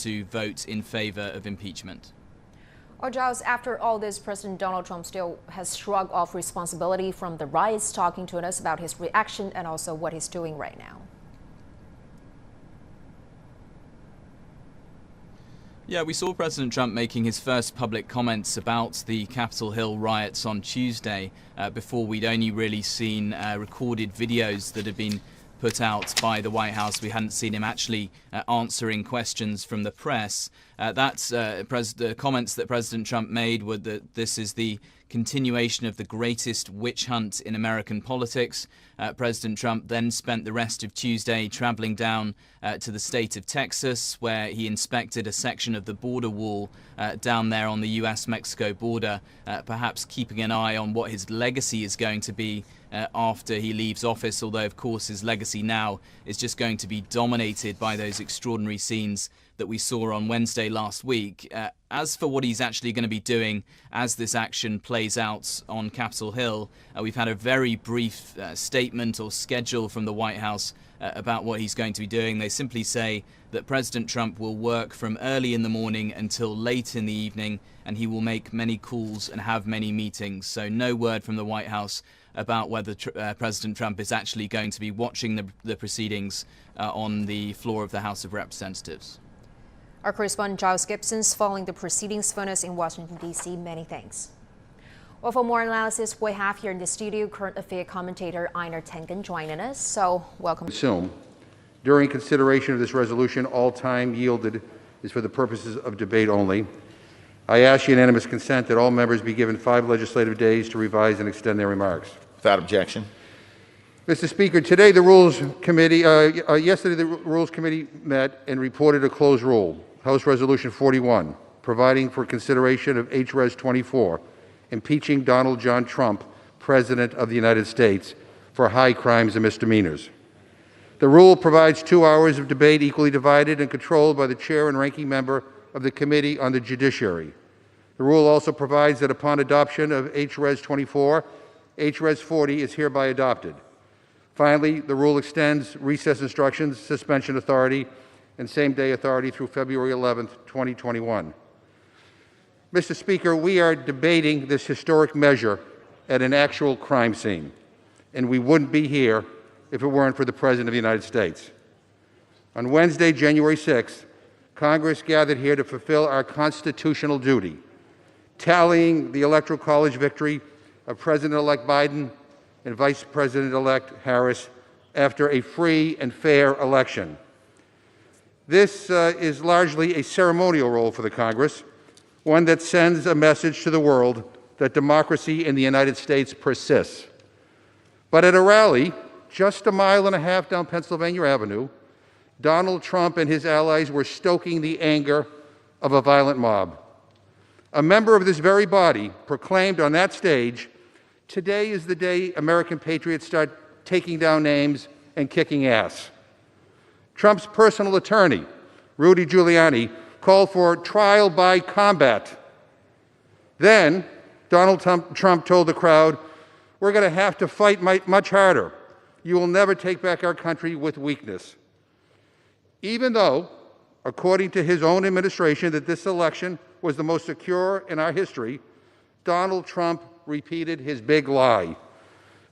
to vote in favor of impeachment. Well, Giles, after all this, President Donald Trump still has shrugged off responsibility from the riots, talking to us about his reaction and also what he's doing right now. Yeah, we saw President Trump making his first public comments about the Capitol Hill riots on Tuesday. Before, we'd only really seen recorded videos that had been put out by the White House. We hadn't seen him actually answering questions from the press. The comments that President Trump made were that this is the continuation of the greatest witch hunt in American politics. President Trump then spent the rest of Tuesday traveling down to the state of Texas, where he inspected a section of the border wall down there on the US-Mexico border, perhaps keeping an eye on what his legacy is going to be after he leaves office, although of course his legacy now is just going to be dominated by those extraordinary scenes that we saw on Wednesday last week. As for what he's actually going to be doing as this action plays out on Capitol Hill, we've had a very brief statement or schedule from the White House about what he's going to be doing. They simply say that President Trump will work from early in the morning until late in the evening, and he will make many calls and have many meetings. So no word from the White House about whether President Trump is actually going to be watching the proceedings on the floor of the House of Representatives. Our correspondent Giles Gibson's following the proceedings for us in Washington, D.C. Many thanks. Well, for more analysis, we have here in the studio current affair commentator Einar Tengen joining us. So, welcome. Assume during consideration of this resolution, all time yielded is for the purposes of debate only. I ask unanimous consent that all members be given 5 legislative days to revise and extend their remarks. Without objection. Mr. Speaker, today the Rules Committee, yesterday the Rules Committee met and reported a closed rule, House Resolution 41, providing for consideration of H.Res. 24, impeaching Donald John Trump, President of the United States, for high crimes and misdemeanors. The rule provides 2 hours of debate equally divided and controlled by the chair and ranking member of the Committee on the Judiciary. The rule also provides that upon adoption of H.Res. 24, H.Res. 40 is hereby adopted. Finally, the rule extends recess instructions, suspension authority, and same-day authority through February 11, 2021. Mr. Speaker, we are debating this historic measure at an actual crime scene, and we wouldn't be here if it weren't for the President of the United States. On Wednesday, January 6th, Congress gathered here to fulfill our constitutional duty, tallying the Electoral College victory of President-elect Biden and Vice President-elect Harris after a free and fair election. This is largely a ceremonial role for the Congress, one that sends a message to the world that democracy in the United States persists. But at a rally just a mile and a half down Pennsylvania Avenue, Donald Trump and his allies were stoking the anger of a violent mob. A member of this very body proclaimed on that stage, "Today is the day American patriots start taking down names and kicking ass." Trump's personal attorney, Rudy Giuliani, called for trial by combat. Then Donald Trump told the crowd, "We're going to have to fight much harder. You will never take back our country with weakness." Even though, according to his own administration, that this election was the most secure in our history, Donald Trump repeated his big lie,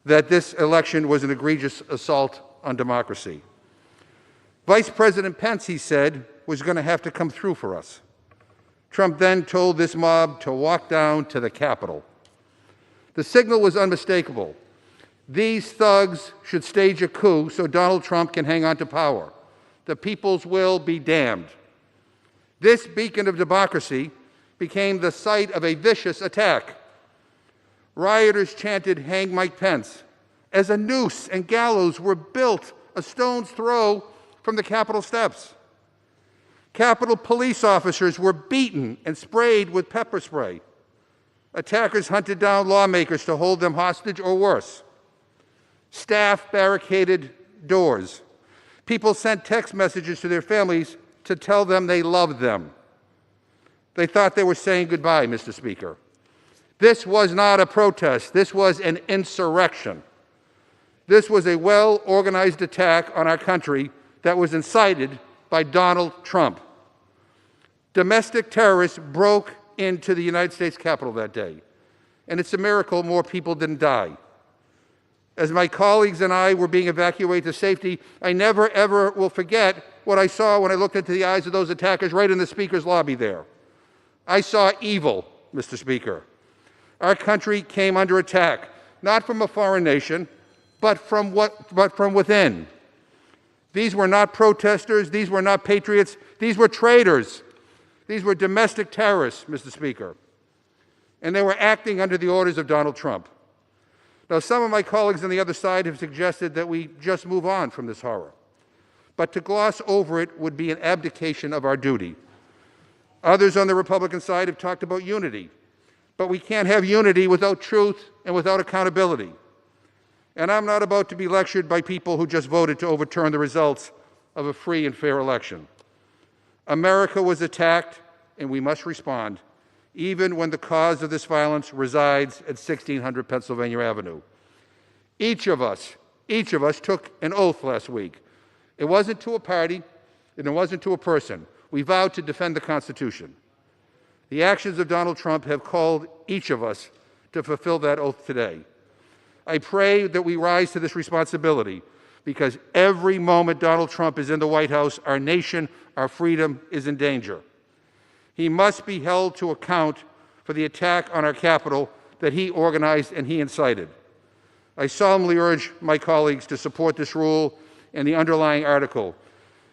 that this election was an egregious assault on democracy. Vice President Pence, he said, was going to have to come through for us. Trump then told this mob to walk down to the Capitol. The signal was unmistakable. These thugs should stage a coup so Donald Trump can hang on to power. The people's will be damned. This beacon of democracy became the site of a vicious attack. Rioters chanted, "Hang Mike Pence," as a noose and gallows were built a stone's throw from the Capitol steps. Capitol police officers were beaten and sprayed with pepper spray. Attackers hunted down lawmakers to hold them hostage or worse. Staff barricaded doors. People sent text messages to their families to tell them they loved them. They thought they were saying goodbye, Mr. Speaker. This was not a protest. This was an insurrection. This was a well-organized attack on our country that was incited by Donald Trump. Domestic terrorists broke into the United States Capitol that day, and it's a miracle more people didn't die. As my colleagues and I were being evacuated to safety, I never, ever will forget what I saw when I looked into the eyes of those attackers right in the Speaker's lobby there. I saw evil, Mr. Speaker. Our country came under attack, not from a foreign nation, but from within. These were not protesters. These were not patriots. These were traitors. These were domestic terrorists, Mr. Speaker. And they were acting under the orders of Donald Trump. Now, some of my colleagues on the other side have suggested that we just move on from this horror. But to gloss over it would be an abdication of our duty. Others on the Republican side have talked about unity. But we can't have unity without truth and without accountability. And I'm not about to be lectured by people who just voted to overturn the results of a free and fair election. America was attacked, and we must respond, even when the cause of this violence resides at 1600 Pennsylvania Avenue. Each of us took an oath last week. It wasn't to a party, and it wasn't to a person. We vowed to defend the Constitution. The actions of Donald Trump have called each of us to fulfill that oath today. I pray that we rise to this responsibility, because every moment Donald Trump is in the White House, our nation, our freedom is in danger. He must be held to account for the attack on our Capitol that he organized and he incited. I solemnly urge my colleagues to support this rule and the underlying article.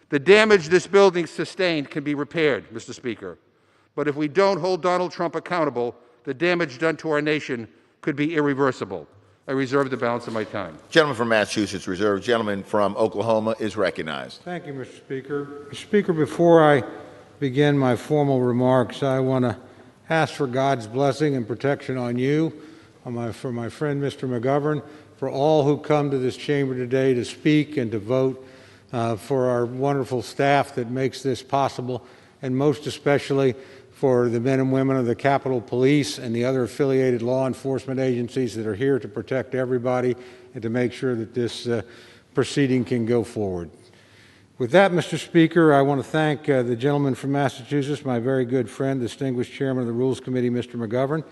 The damage this building sustained can be repaired, Mr. Speaker. But if we don't hold Donald Trump accountable, the damage done to our nation could be irreversible. I reserve the balance of my time. Gentleman from Massachusetts reserved. Gentleman from Oklahoma is recognized. Thank you, Mr. Speaker. Mr. Speaker, before I begin my formal remarks, I want to ask for God's blessing and protection on you, for my friend Mr. McGovern, for all who come to this chamber today to speak and to vote, for our wonderful staff that makes this possible, and most especially for the men and women of the Capitol Police and the other affiliated law enforcement agencies that are here to protect everybody and to make sure that this proceeding can go forward. With that, Mr. Speaker, I want to thank the gentleman from Massachusetts, my very good friend, distinguished chairman of the Rules Committee, Mr. McGovern,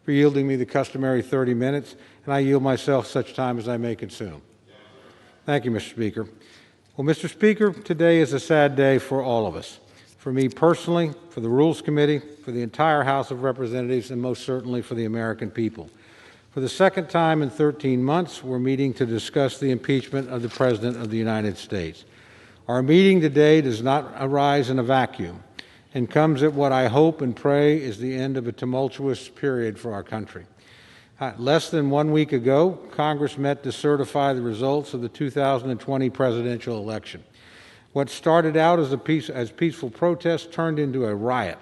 for yielding me the customary 30 minutes, and I yield myself such time as I may consume. Thank you, Mr. Speaker. Well, Mr. Speaker, today is a sad day for all of us. For me personally, for the Rules Committee, for the entire House of Representatives, and most certainly for the American people. For the second time in 13 months, we're meeting to discuss the impeachment of the President of the United States. Our meeting today does not arise in a vacuum and comes at what I hope and pray is the end of a tumultuous period for our country. Less than 1 week ago, Congress met to certify the results of the 2020 presidential election. What started out as peaceful protest turned into a riot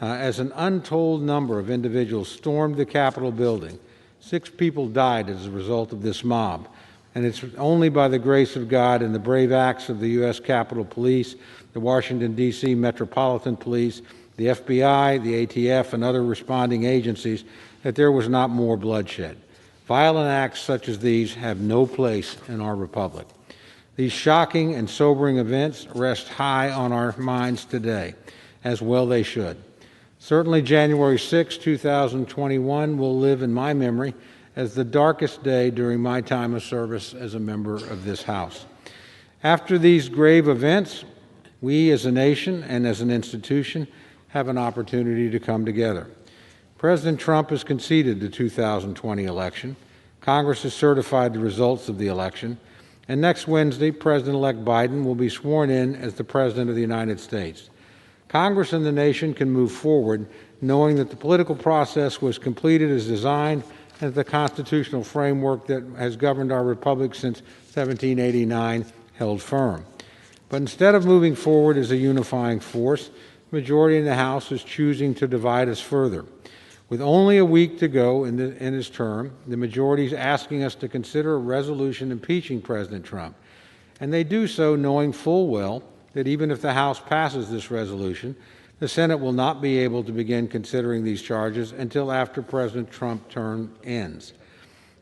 as an untold number of individuals stormed the Capitol building. 6 people died as a result of this mob, and it's only by the grace of God and the brave acts of the U.S. Capitol Police, the Washington, D.C. Metropolitan Police, the FBI, the ATF, and other responding agencies that there was not more bloodshed. Violent acts such as these have no place in our republic. These shocking and sobering events rest high on our minds today, as well they should. Certainly January 6, 2021 will live in my memory as the darkest day during my time of service as a member of this House. After these grave events, we as a nation and as an institution have an opportunity to come together. President Trump has conceded the 2020 election. Congress has certified the results of the election. And next Wednesday, President-elect Biden will be sworn in as the President of the United States. Congress and the nation can move forward knowing that the political process was completed as designed and that the constitutional framework that has governed our republic since 1789 held firm. But instead of moving forward as a unifying force, the majority in the House is choosing to divide us further. With only a week to go in his term, the majority is asking us to consider a resolution impeaching President Trump. And they do so knowing full well that even if the House passes this resolution, the Senate will not be able to begin considering these charges until after President Trump's term ends.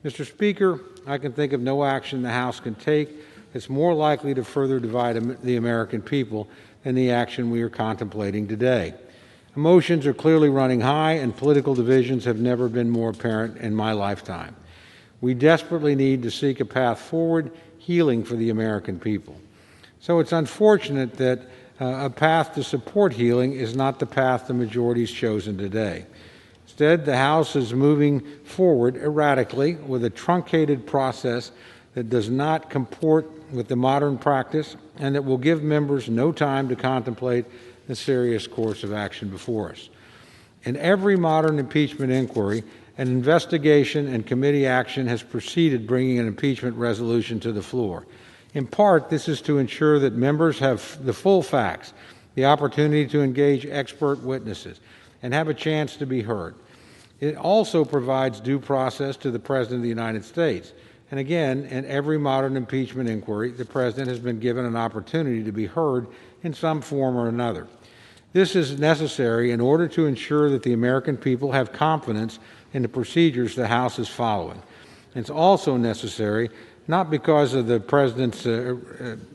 Mr. Speaker, I can think of no action the House can take that's more likely to further divide the American people than the action we are contemplating today. Emotions are clearly running high, and political divisions have never been more apparent in my lifetime. We desperately need to seek a path forward, healing for the American people. So it's unfortunate that a path to support healing is not the path the majority's chosen today. Instead, the House is moving forward erratically with a truncated process that does not comport with the modern practice and that will give members no time to contemplate the serious course of action before us. In every modern impeachment inquiry, an investigation and committee action has preceded bringing an impeachment resolution to the floor. In part, this is to ensure that members have the full facts, the opportunity to engage expert witnesses, and have a chance to be heard. It also provides due process to the President of the United States. And again, in every modern impeachment inquiry, the President has been given an opportunity to be heard in some form or another. This is necessary in order to ensure that the American people have confidence in the procedures the House is following. It's also necessary not because of the President's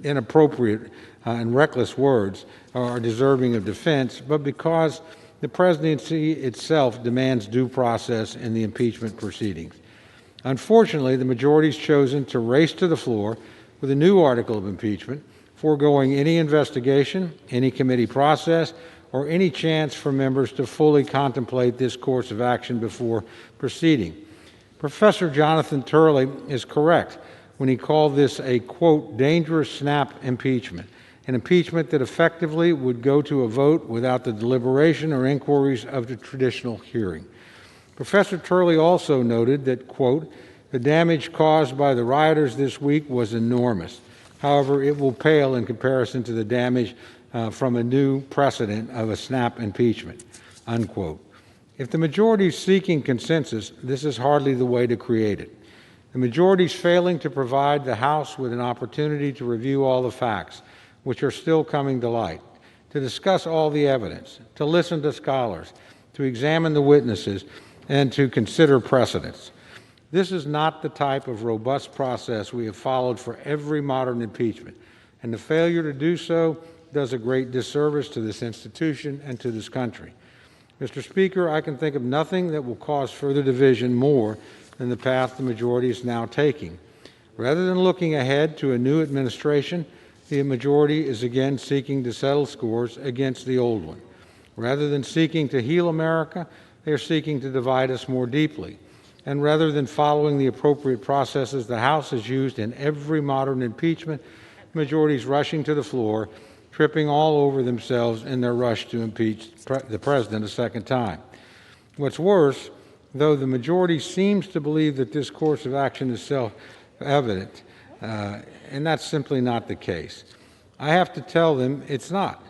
inappropriate and reckless words are deserving of defense, but because the presidency itself demands due process in the impeachment proceedings. Unfortunately, the majority has chosen to race to the floor with a new article of impeachment, foregoing any investigation, any committee process, or any chance for members to fully contemplate this course of action before proceeding. Professor Jonathan Turley is correct when he called this a, quote, dangerous snap impeachment, an impeachment that effectively would go to a vote without the deliberation or inquiries of the traditional hearing. Professor Turley also noted that, quote, the damage caused by the rioters this week was enormous. However, it will pale in comparison to the damage from a new precedent of a snap impeachment, unquote. If the majority is seeking consensus, this is hardly the way to create it. The majority is failing to provide the House with an opportunity to review all the facts, which are still coming to light, to discuss all the evidence, to listen to scholars, to examine the witnesses, and to consider precedents. This is not the type of robust process we have followed for every modern impeachment, and the failure to do so does a great disservice to this institution and to this country. Mr. Speaker, I can think of nothing that will cause further division more than the path the majority is now taking. Rather than looking ahead to a new administration, the majority is again seeking to settle scores against the old one. Rather than seeking to heal America, they are seeking to divide us more deeply. And rather than following the appropriate processes the House has used in every modern impeachment, the majority is rushing to the floor, tripping all over themselves in their rush to impeach the President a second time. What's worse, though the majority seems to believe that this course of action is self-evident, and that's simply not the case. I have to tell them it's not.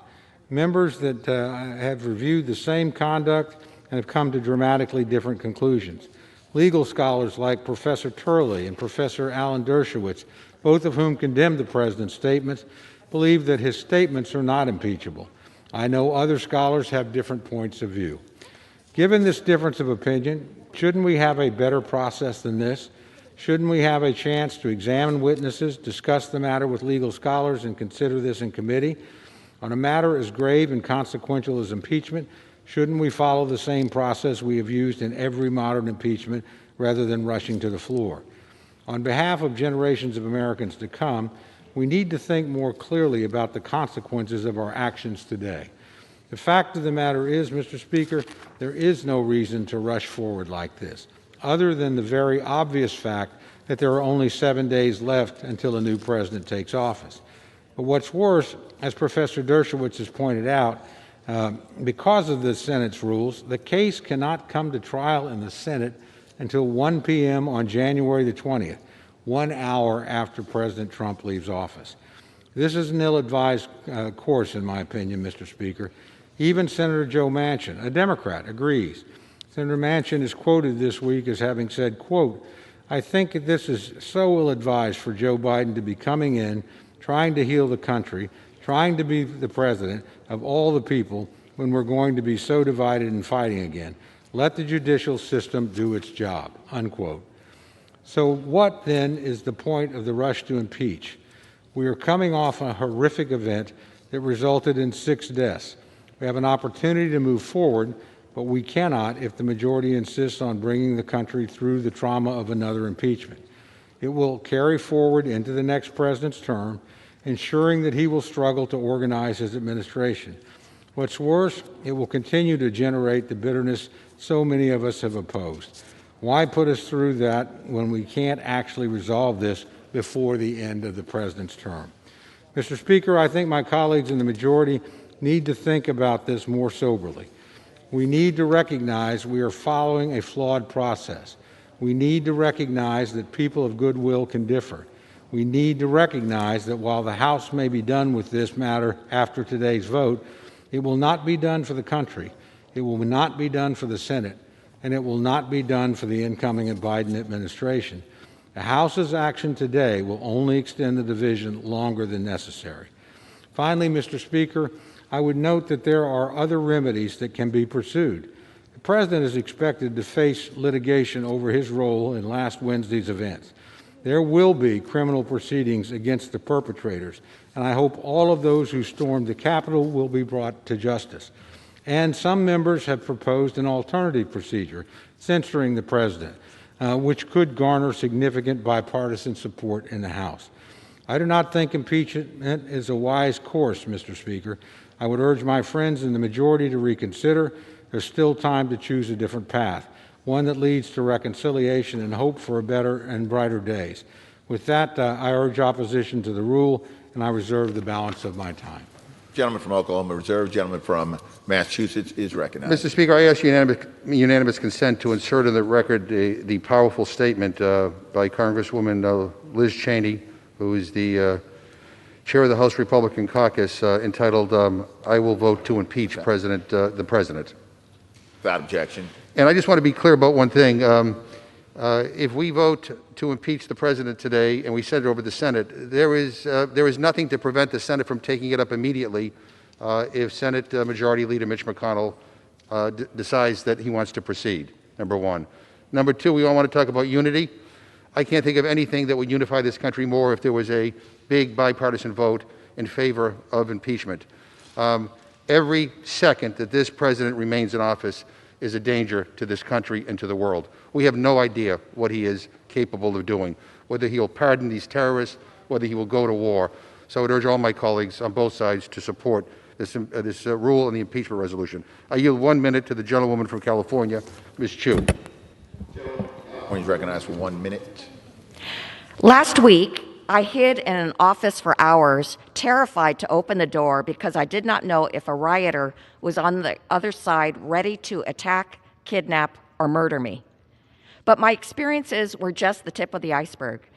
Members that have reviewed the same conduct and have come to dramatically different conclusions. Legal scholars like Professor Turley and Professor Alan Dershowitz, both of whom condemned the President's statements, believe that his statements are not impeachable. I know other scholars have different points of view. Given this difference of opinion, shouldn't we have a better process than this? Shouldn't we have a chance to examine witnesses, discuss the matter with legal scholars, and consider this in committee? On a matter as grave and consequential as impeachment, shouldn't we follow the same process we have used in every modern impeachment rather than rushing to the floor? On behalf of generations of Americans to come, we need to think more clearly about the consequences of our actions today. The fact of the matter is, Mr. Speaker, there is no reason to rush forward like this, other than the very obvious fact that there are only 7 days left until a new president takes office. But what's worse, as Professor Dershowitz has pointed out, because of the Senate's rules, the case cannot come to trial in the Senate until 1 p.m. on January the 20th, 1 hour after President Trump leaves office. This is an ill-advised course, in my opinion, Mr. Speaker. Even Senator Joe Manchin, a Democrat, agrees. Senator Manchin is quoted this week as having said, quote, I think this is so ill-advised for Joe Biden to be coming in, trying to heal the country, trying to be the president of all the people when we're going to be so divided and fighting again. Let the judicial system do its job, unquote. So what, then, is the point of the rush to impeach? We are coming off a horrific event that resulted in 6 deaths. We have an opportunity to move forward, but we cannot if the majority insists on bringing the country through the trauma of another impeachment. It will carry forward into the next president's term, ensuring that he will struggle to organize his administration. What's worse, it will continue to generate the bitterness so many of us have opposed. Why put us through that when we can't actually resolve this before the end of the president's term? Mr. Speaker, I think my colleagues in the majority need to think about this more soberly. We need to recognize we are following a flawed process. We need to recognize that people of goodwill can differ. We need to recognize that while the House may be done with this matter after today's vote, it will not be done for the country, it will not be done for the Senate, and it will not be done for the incoming Biden administration. The House's action today will only extend the division longer than necessary. Finally, Mr. Speaker, I would note that there are other remedies that can be pursued. The President is expected to face litigation over his role in last Wednesday's events. There will be criminal proceedings against the perpetrators, and I hope all of those who stormed the Capitol will be brought to justice. And some members have proposed an alternative procedure, censuring the President, which could garner significant bipartisan support in the House. I do not think impeachment is a wise course, Mr. Speaker. I would urge my friends in the majority to reconsider. There's still time to choose a different path, one that leads to reconciliation and hope for a better and brighter days. With that, I urge opposition to the rule, and I reserve the balance of my time. Gentleman from Oklahoma reserved. Gentleman from Massachusetts is recognized. Mr. Speaker, I ask unanimous consent to insert in the record the powerful statement by Congresswoman Liz Cheney, who is the chair of the House Republican Caucus, entitled, I will vote to impeach the President. Without objection. And I just want to be clear about one thing. If we vote to impeach the President today and we send it over to the Senate, there is nothing to prevent the Senate from taking it up immediately if Senate Majority Leader Mitch McConnell decides that he wants to proceed, number one. Number two, we all want to talk about unity. I can't think of anything that would unify this country more if there was a big bipartisan vote in favor of impeachment. Every second that this President remains in office is a danger to this country and to the world. We have no idea what he is capable of doing, whether he will pardon these terrorists, whether he will go to war. So I would urge all my colleagues on both sides to support this rule and the impeachment resolution. I yield 1 minute to the gentlewoman from California, Ms. Chu. He's recognized for 1 minute. Last week, I hid in an office for hours, terrified to open the door because I did not know if a rioter was on the other side ready to attack, kidnap, or murder me. But my experiences were just the tip of the iceberg.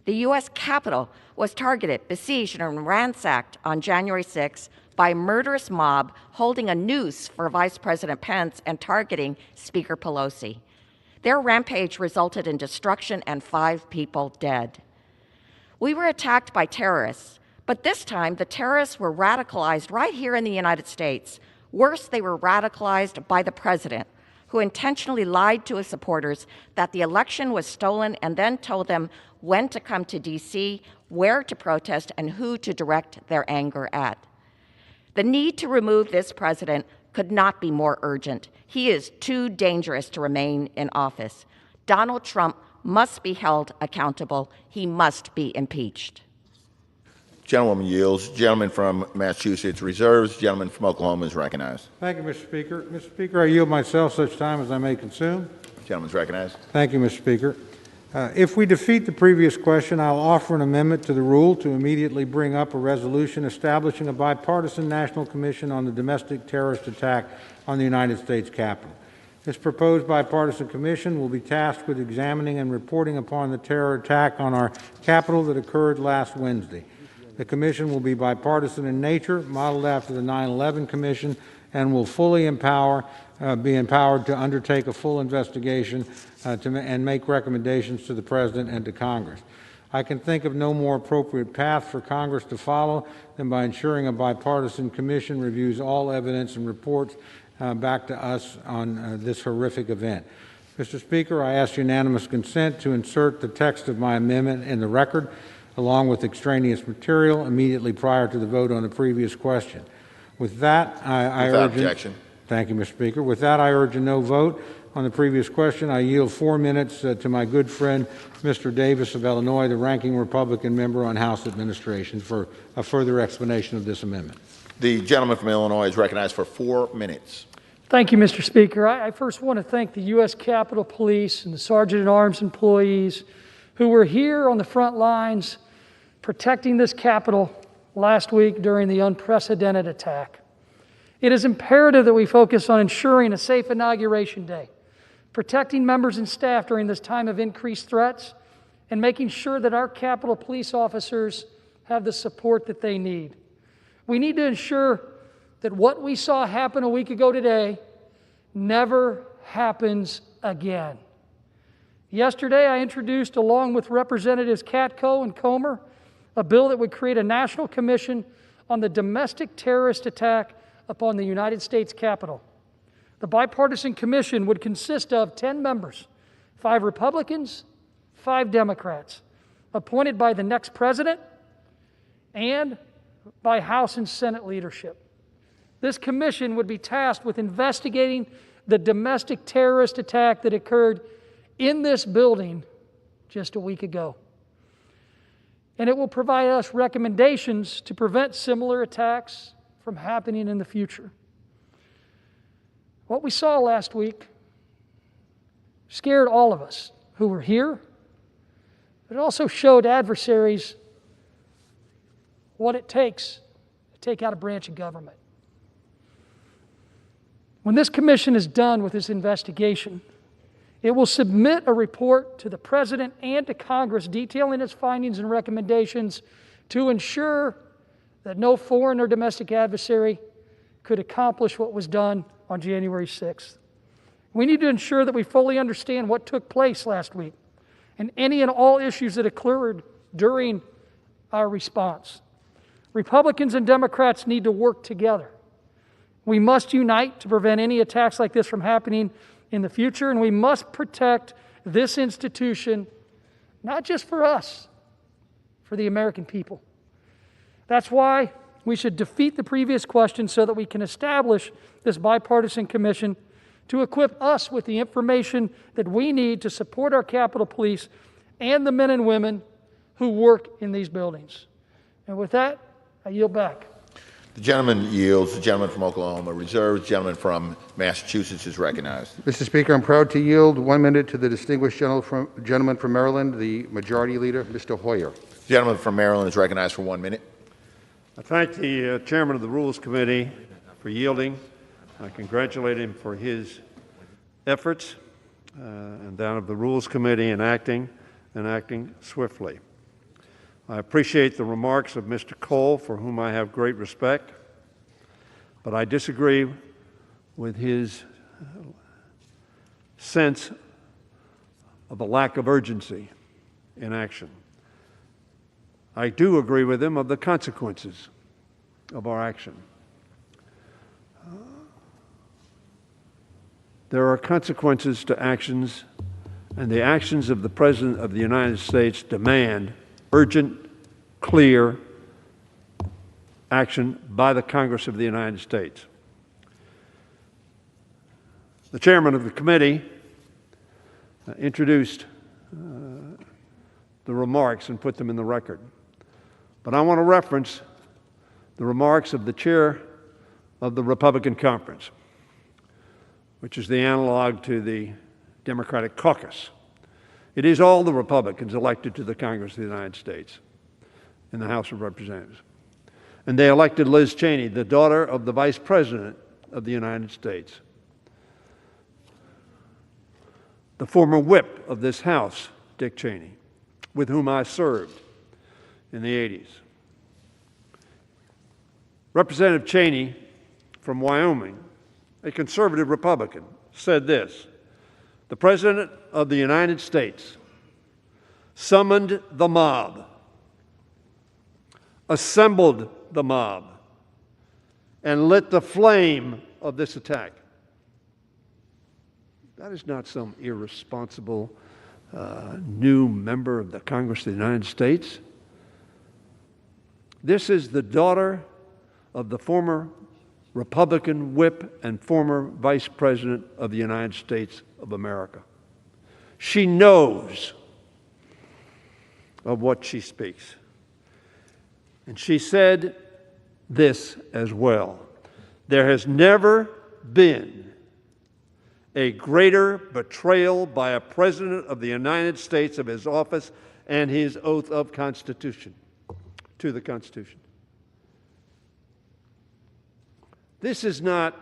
The U.S. Capitol was targeted, besieged, and ransacked on January 6 by a murderous mob holding a noose for Vice President Pence and targeting Speaker Pelosi. Their rampage resulted in destruction and 5 people dead. We were attacked by terrorists, but this time the terrorists were radicalized right here in the United States. Worse, they were radicalized by the president, who intentionally lied to his supporters that the election was stolen and then told them when to come to D.C., where to protest, and who to direct their anger at. The need to remove this president could not be more urgent. He is too dangerous to remain in office. Donald Trump must be held accountable. He must be impeached. Gentlewoman yields. Gentleman from Massachusetts reserves. Gentleman from Oklahoma is recognized. Thank you, Mr. Speaker. Mr. Speaker, I yield myself such time as I may consume. Gentleman's recognized. Thank you, Mr. Speaker. If we defeat the previous question, I'll offer an amendment to the rule to immediately bring up a resolution establishing a bipartisan national commission on the domestic terrorist attack on the United States Capitol. This proposed bipartisan commission will be tasked with examining and reporting upon the terror attack on our Capitol that occurred last Wednesday. The commission will be bipartisan in nature, modeled after the 9/11 Commission, and will fully be empowered to undertake a full investigation and make recommendations to the President and to Congress. I can think of no more appropriate path for Congress to follow than by ensuring a bipartisan commission reviews all evidence and reports back to us on this horrific event. Mr. Speaker, I ask unanimous consent to insert the text of my amendment in the record, along with extraneous material, immediately prior to the vote on the previous question. With that, I Without urge... objection. Thank you, Mr. Speaker. With that, I urge a no vote on the previous question. I yield 4 minutes to my good friend, Mr. Davis of Illinois, the ranking Republican member on House Administration, for a further explanation of this amendment. The gentleman from Illinois is recognized for 4 minutes. Thank you, Mr. Speaker. I first want to thank the U.S. Capitol Police and the Sergeant-at-Arms employees who were here on the front lines protecting this Capitol last week during the unprecedented attack. It is imperative that we focus on ensuring a safe Inauguration Day, protecting members and staff during this time of increased threats, and making sure that our Capitol Police officers have the support that they need. We need to ensure that what we saw happen a week ago today never happens again. Yesterday, I introduced, along with Representatives Katko and Comer, a bill that would create a national commission on the domestic terrorist attack upon the United States Capitol. The bipartisan commission would consist of 10 members, 5 Republicans, 5 Democrats, appointed by the next president and by House and Senate leadership. This commission would be tasked with investigating the domestic terrorist attack that occurred in this building just a week ago. And it will provide us recommendations to prevent similar attacks from happening in the future. What we saw last week scared all of us who were here, but it also showed adversaries what it takes to take out a branch of government. When this commission is done with this investigation, it will submit a report to the President and to Congress detailing its findings and recommendations to ensure that no foreign or domestic adversary could accomplish what was done on January 6th. We need to ensure that we fully understand what took place last week and any and all issues that occurred during our response. Republicans and Democrats need to work together. We must unite to prevent any attacks like this from happening in the future, and we must protect this institution, not just for us, for the American people. That's why we should defeat the previous question so that we can establish this bipartisan commission to equip us with the information that we need to support our Capitol Police and the men and women who work in these buildings. And with that, I yield back. The gentleman yields. The gentleman from Oklahoma reserves. The gentleman from Massachusetts is recognized. Mr. Speaker, I'm proud to yield 1 minute to the distinguished gentleman from Maryland, the Majority Leader, Mr. Hoyer. The gentleman from Maryland is recognized for 1 minute. I thank the chairman of the Rules Committee for yielding. I congratulate him for his efforts and that of the Rules Committee in acting swiftly. I appreciate the remarks of Mr. Cole, for whom I have great respect, but I disagree with his sense of a lack of urgency in action. I do agree with him of the consequences of our action. There are consequences to actions, and the actions of the President of the United States demand urgent, clear action by the Congress of the United States. The chairman of the committee introduced the remarks and put them in the record. But I want to reference the remarks of the chair of the Republican Conference, which is the analog to the Democratic caucus. It is all the Republicans elected to the Congress of the United States in the House of Representatives. And they elected Liz Cheney, the daughter of the Vice President of the United States, the former whip of this House, Dick Cheney, with whom I served in the 80s. Representative Cheney from Wyoming, a conservative Republican, said this: "The President of the United States summoned the mob, assembled the mob, and lit the flame of this attack." That is not some irresponsible new member of the Congress of the United States. This is the daughter of the former Republican whip and former Vice President of the United States of America. She knows of what she speaks. And she said this as well: there has never been a greater betrayal by a President of the United States of his office and his oath of Constitution, to the Constitution. This is not,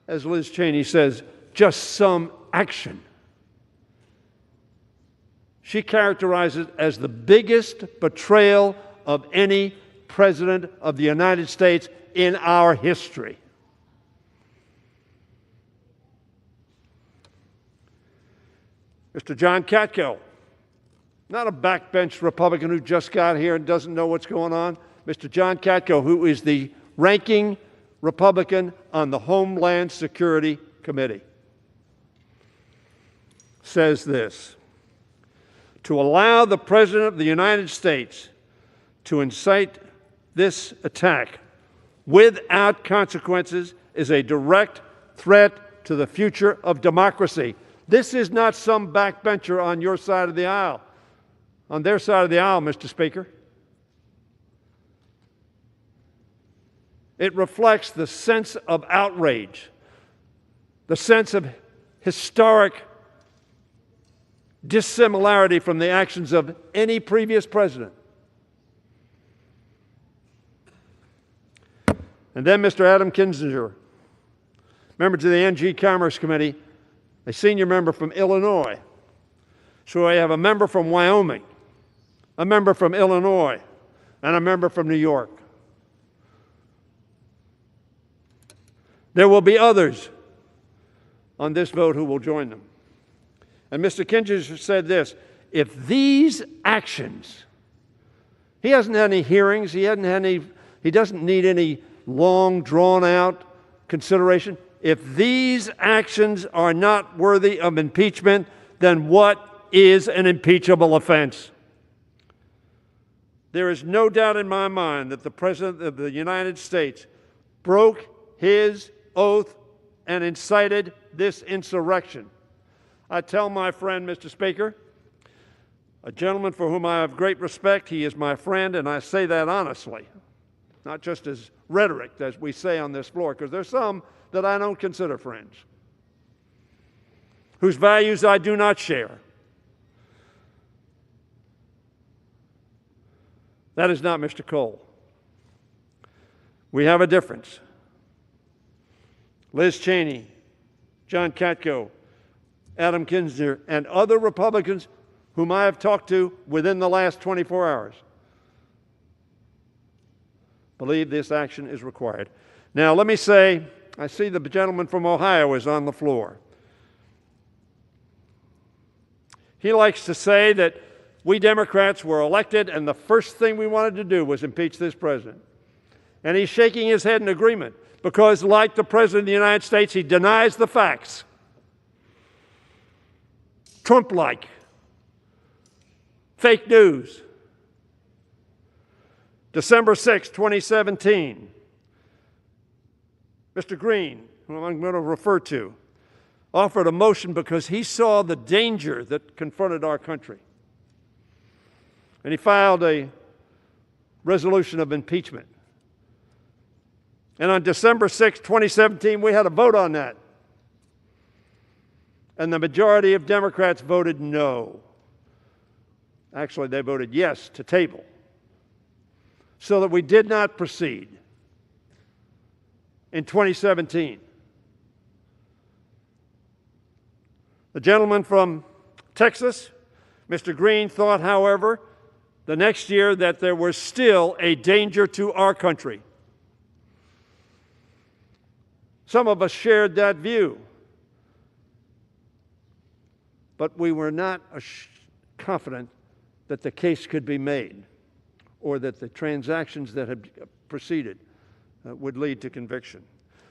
as Liz Cheney says, just some action. She characterizes it as the biggest betrayal of any President of the United States in our history. Mr. John Katko, not a backbench Republican who just got here and doesn't know what's going on. Mr. John Katko, who is the ranking Republican on the Homeland Security Committee, says this: to allow the President of the United States to incite this attack without consequences is a direct threat to the future of democracy. This is not some backbencher on your side of the aisle, on their side of the aisle, Mr. Speaker. It reflects the sense of outrage, the sense of historic dissimilarity from the actions of any previous president. And then Mr. Adam Kinzinger, member to the NG Commerce Committee, a senior member from Illinois. So I have a member from Wyoming, a member from Illinois, and a member from New York. There will be others on this vote who will join them. And Mr. Kinzinger said this: if these actions, he hasn't had any hearings, he doesn't need any long, drawn-out consideration. If these actions are not worthy of impeachment, then what is an impeachable offense? There is no doubt in my mind that the President of the United States broke his oath and incited this insurrection. I tell my friend, Mr. Speaker, a gentleman for whom I have great respect, he is my friend, and I say that honestly, not just as rhetoric, as we say on this floor, because there's some that I don't consider friends, whose values I do not share. That is not Mr. Cole. We have a difference. Liz Cheney, John Katko, Adam Kinzinger, and other Republicans whom I have talked to within the last 24 hours believe this action is required. Now, let me say, I see the gentleman from Ohio is on the floor. He likes to say that we Democrats were elected and the first thing we wanted to do was impeach this president. And he's shaking his head in agreement because, like the President of the United States, he denies the facts. Trump-like. Fake news. December 6, 2017, Mr. Green, whom I'm going to refer to, offered a motion because he saw the danger that confronted our country. And he filed a resolution of impeachment. And on December 6, 2017, we had a vote on that. And the majority of Democrats voted no. Actually, they voted yes to table, so that we did not proceed in 2017. The gentleman from Texas, Mr. Green, thought, however, the next year that there was still a danger to our country. Some of us shared that view, but we were not confident that the case could be made or that the transactions that had proceeded would lead to conviction.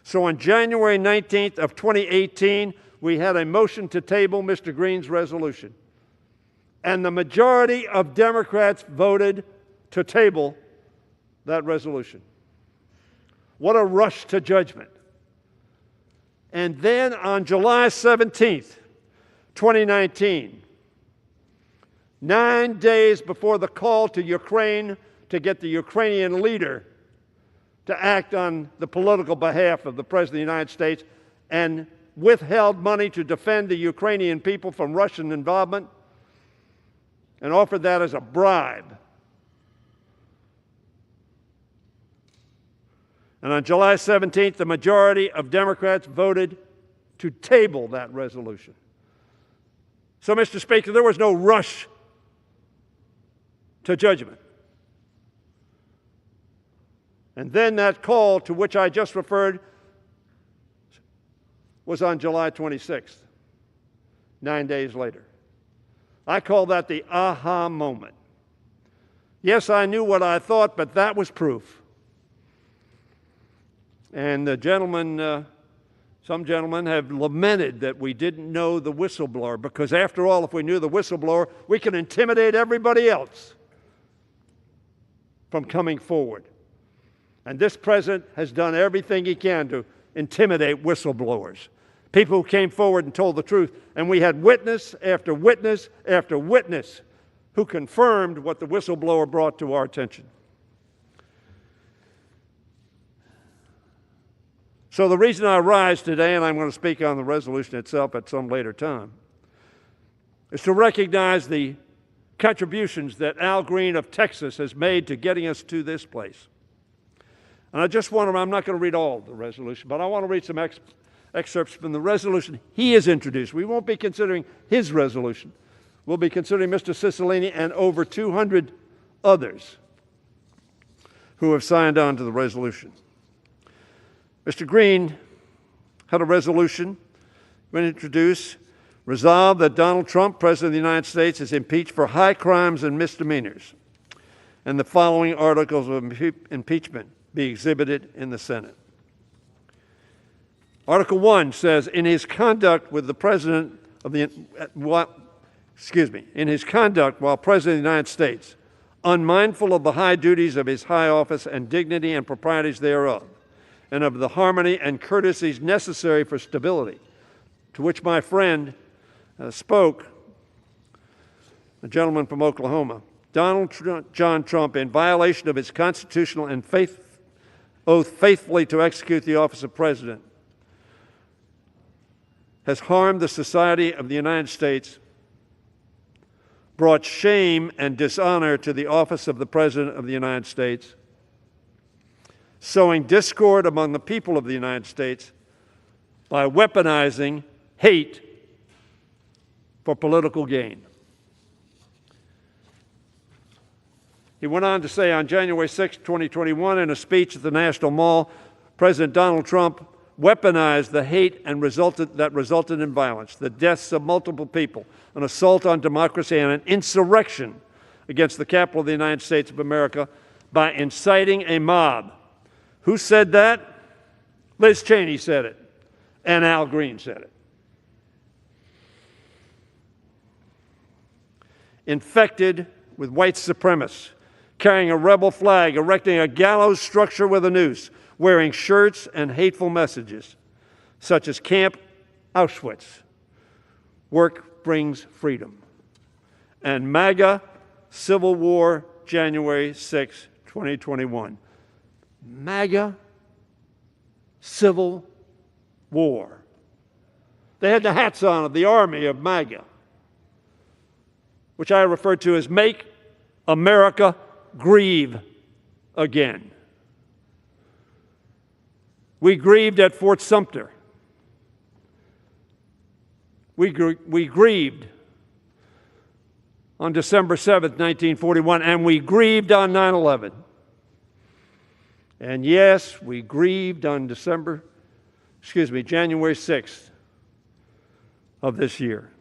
So on January 19th of 2018, we had a motion to table Mr. Green's resolution. And the majority of Democrats voted to table that resolution. What a rush to judgment. And then on July 17th, 2019, 9 days before the call to Ukraine to get the Ukrainian leader to act on the political behalf of the President of the United States and withheld money to defend the Ukrainian people from Russian involvement and offered that as a bribe. And on July 17th, the majority of Democrats voted to table that resolution. So, Mr. Speaker, there was no rush to judgment. And then that call to which I just referred was on July 26th, 9 days later. I call that the aha moment. Yes, I knew what I thought, but that was proof. And the gentleman, some gentlemen have lamented that we didn't know the whistleblower, because after all, if we knew the whistleblower, we can intimidate everybody else from coming forward. And this president has done everything he can to intimidate whistleblowers, people who came forward and told the truth. And we had witness after witness after witness who confirmed what the whistleblower brought to our attention. So the reason I rise today, and I'm going to speak on the resolution itself at some later time, is to recognize the contributions that Al Green of Texas has made to getting us to this place. And I just want to, I'm not going to read all of the resolution, but I want to read some excerpts from the resolution he has introduced. We won't be considering his resolution. We'll be considering Mr. Cicilline and over 200 others who have signed on to the resolution. Mr. Green had a resolution when introduced, resolved that Donald Trump, President of the United States, is impeached for high crimes and misdemeanors, and the following articles of impeachment be exhibited in the Senate. Article 1 says, in his conduct with the President of the, in his conduct while President of the United States, unmindful of the high duties of his high office and dignity and proprieties thereof, and of the harmony and courtesies necessary for stability, to which my friend spoke, a gentleman from Oklahoma, Donald John Trump, in violation of his constitutional and oath faithfully to execute the office of President, has harmed the society of the United States, brought shame and dishonor to the office of the President of the United States, sowing discord among the people of the United States by weaponizing hate for political gain. He went on to say on January 6, 2021, in a speech at the National Mall, President Donald Trump weaponized the hate and that resulted in violence, the deaths of multiple people, an assault on democracy, and an insurrection against the Capitol of the United States of America by inciting a mob. Who said that? Liz Cheney said it, and Al Green said it. Infected with white supremacists, carrying a rebel flag, erecting a gallows structure with a noose, wearing shirts and hateful messages, such as Camp Auschwitz, work brings freedom, and MAGA Civil War, January 6, 2021. MAGA Civil War. They had the hats on of the army of MAGA, which I refer to as Make America Grieve Again. We grieved at Fort Sumter. We grieved on December 7th, 1941, and we grieved on 9/11. And yes, we grieved on January 6th of this year.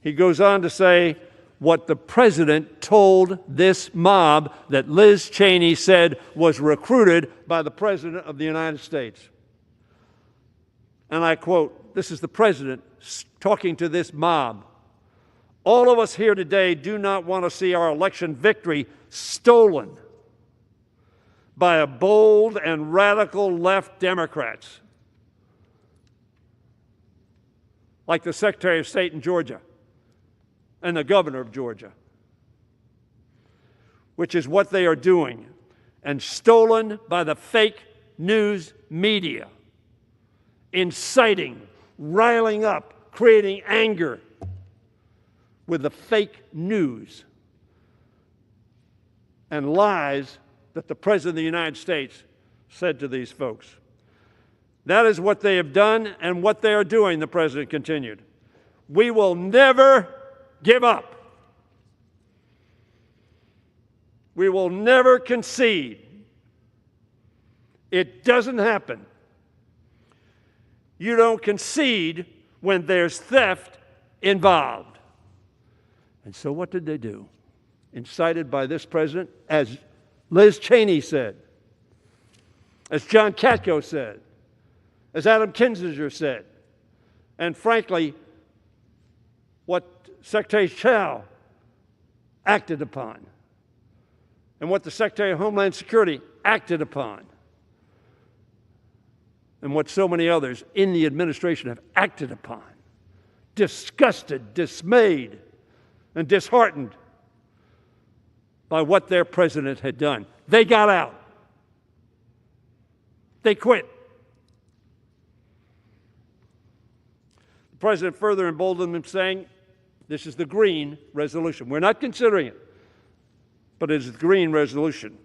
He goes on to say what the president told this mob that Liz Cheney said was recruited by the President of the United States. And I quote, this is the president talking to this mob. All of us here today do not want to see our election victory stolen by a bold and radical left Democrats. like the Secretary of State in Georgia and the governor of Georgia, which is what they are doing, and stolen by the fake news media, inciting, riling up, creating anger with the fake news and lies that the President of the United States said to these folks. That is what they have done and what they are doing, the President continued. We will never give up. We will never concede. It doesn't happen. You don't concede when there's theft involved. And so what did they do? Incited by this president, as Liz Cheney said, as John Katko said, as Adam Kinzinger said, and frankly, what Secretary Chow acted upon, and what the Secretary of Homeland Security acted upon, and what so many others in the administration have acted upon. Disgusted, dismayed, and disheartened by what their president had done. They got out. They quit. The president further emboldened them, saying, this is the green resolution. We're not considering it, but it is the green resolution.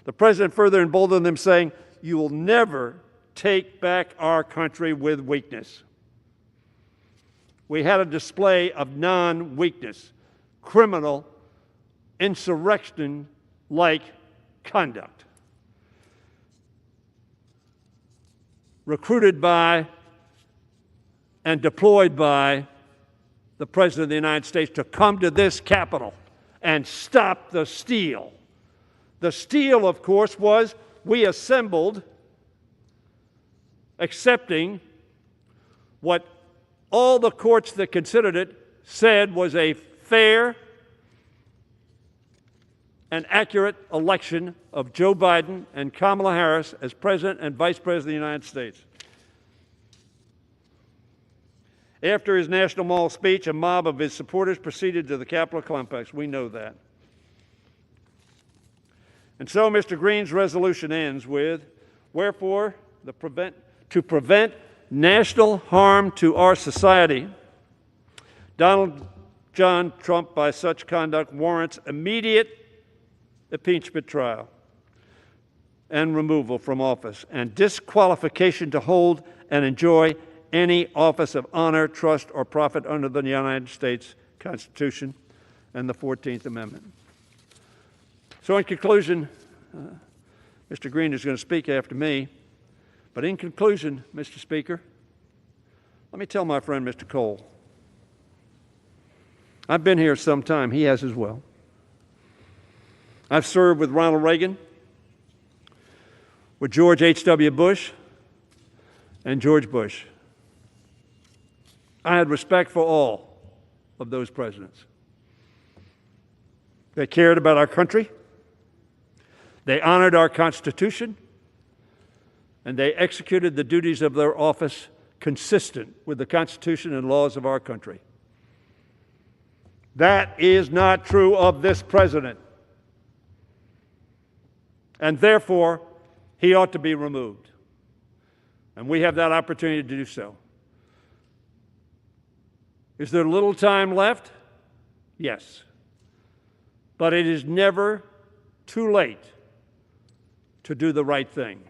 The president further emboldened them, saying, you will never take back our country with weakness. We had a display of non-weakness, criminal, insurrection-like conduct, recruited by and deployed by the President of the United States to come to this Capitol and stop the steal. The steal, of course, was we assembled accepting what all the courts that considered it said was a fair and accurate election of Joe Biden and Kamala Harris as President and Vice President of the United States. After his National Mall speech, a mob of his supporters proceeded to the Capitol complex. We know that. And so Mr. Green's resolution ends with, wherefore, to prevent national harm to our society, Donald John Trump, by such conduct, warrants immediate impeachment trial and removal from office and disqualification to hold and enjoy any office of honor, trust, or profit under the United States Constitution and the 14th Amendment. So in conclusion, Mr. Green is going to speak after me, but in conclusion, Mr. Speaker, let me tell my friend Mr. Cole, I've been here some time. He has as well. I've served with Ronald Reagan, with George H.W. Bush, and George Bush. I had respect for all of those presidents. They cared about our country, they honored our Constitution, and they executed the duties of their office consistent with the Constitution and laws of our country. That is not true of this president. And therefore, he ought to be removed. And we have that opportunity to do so. Is there little time left? Yes. But it is never too late to do the right thing.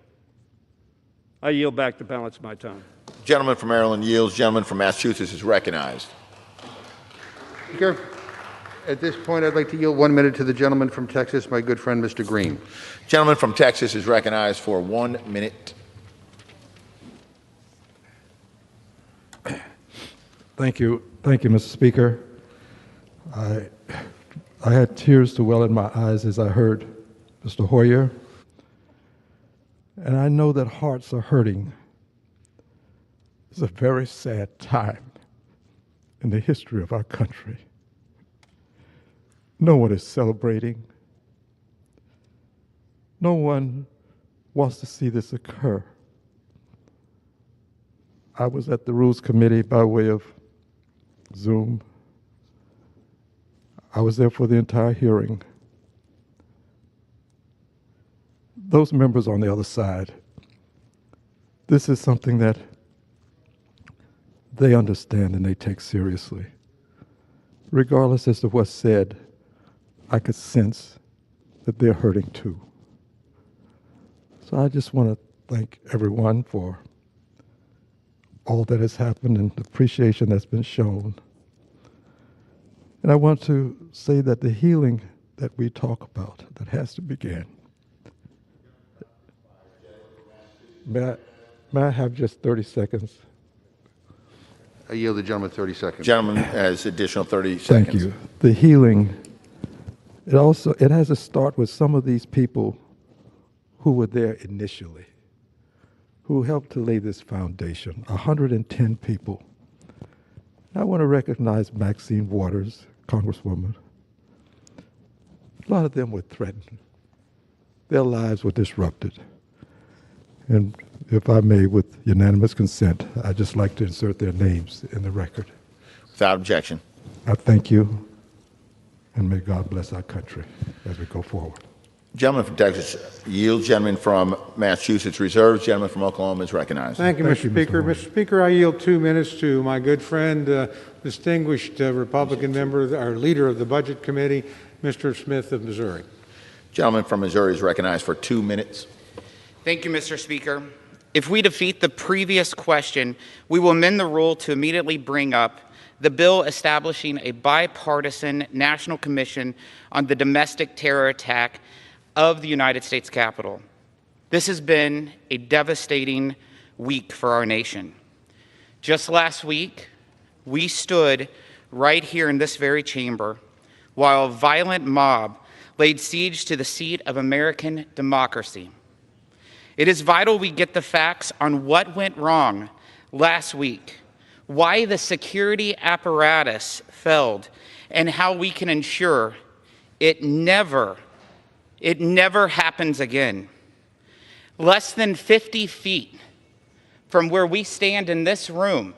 I yield back the balance of my time. Gentleman from Maryland yields. Gentleman from Massachusetts is recognized. Speaker, at this point, I'd like to yield 1 minute to the gentleman from Texas, my good friend, Mr. Green. Gentleman from Texas is recognized for 1 minute. Thank you, Mr. Speaker. I had tears to well in my eyes as I heard Mr. Hoyer, and I know that hearts are hurting. It's a very sad time in the history of our country. No one is celebrating. No one wants to see this occur. I was at the Rules Committee by way of Zoom. I was there for the entire hearing. Those members on the other side, this is something that they understand and they take seriously. Regardless as to what's said, I could sense that they're hurting too. So I just want to thank everyone for all that has happened and the appreciation that's been shown. And I want to say that the healing that we talk about, that has to begin. May I have just 30 seconds? I yield the gentleman 30 seconds. Gentleman has additional 30 seconds. Thank you. The healing, it has to start with some of these people who were there initially, who helped to lay this foundation, 110 people. I want to recognize Maxine Waters, Congresswoman. A lot of them were threatened. Their lives were disrupted. And if I may, with unanimous consent, I'd just like to insert their names in the record. Without objection. I thank you, and may God bless our country as we go forward. Gentleman from Texas yields. Gentleman from Massachusetts reserves. Gentleman from Oklahoma is recognized. Thank you, Mr. Speaker. Mr. Speaker, I yield 2 minutes to my good friend, distinguished Republican member, our leader of the Budget Committee, Mr. Smith of Missouri. Gentleman from Missouri is recognized for 2 minutes. Thank you, Mr. Speaker. If we defeat the previous question, we will amend the rule to immediately bring up the bill establishing a bipartisan national commission on the domestic terror attack of the United States Capitol. This has been a devastating week for our nation. Just last week, we stood right here in this very chamber while a violent mob laid siege to the seat of American democracy. It is vital we get the facts on what went wrong last week, why the security apparatus failed, and how we can ensure it never happens again. Less than 50 feet from where we stand in this room,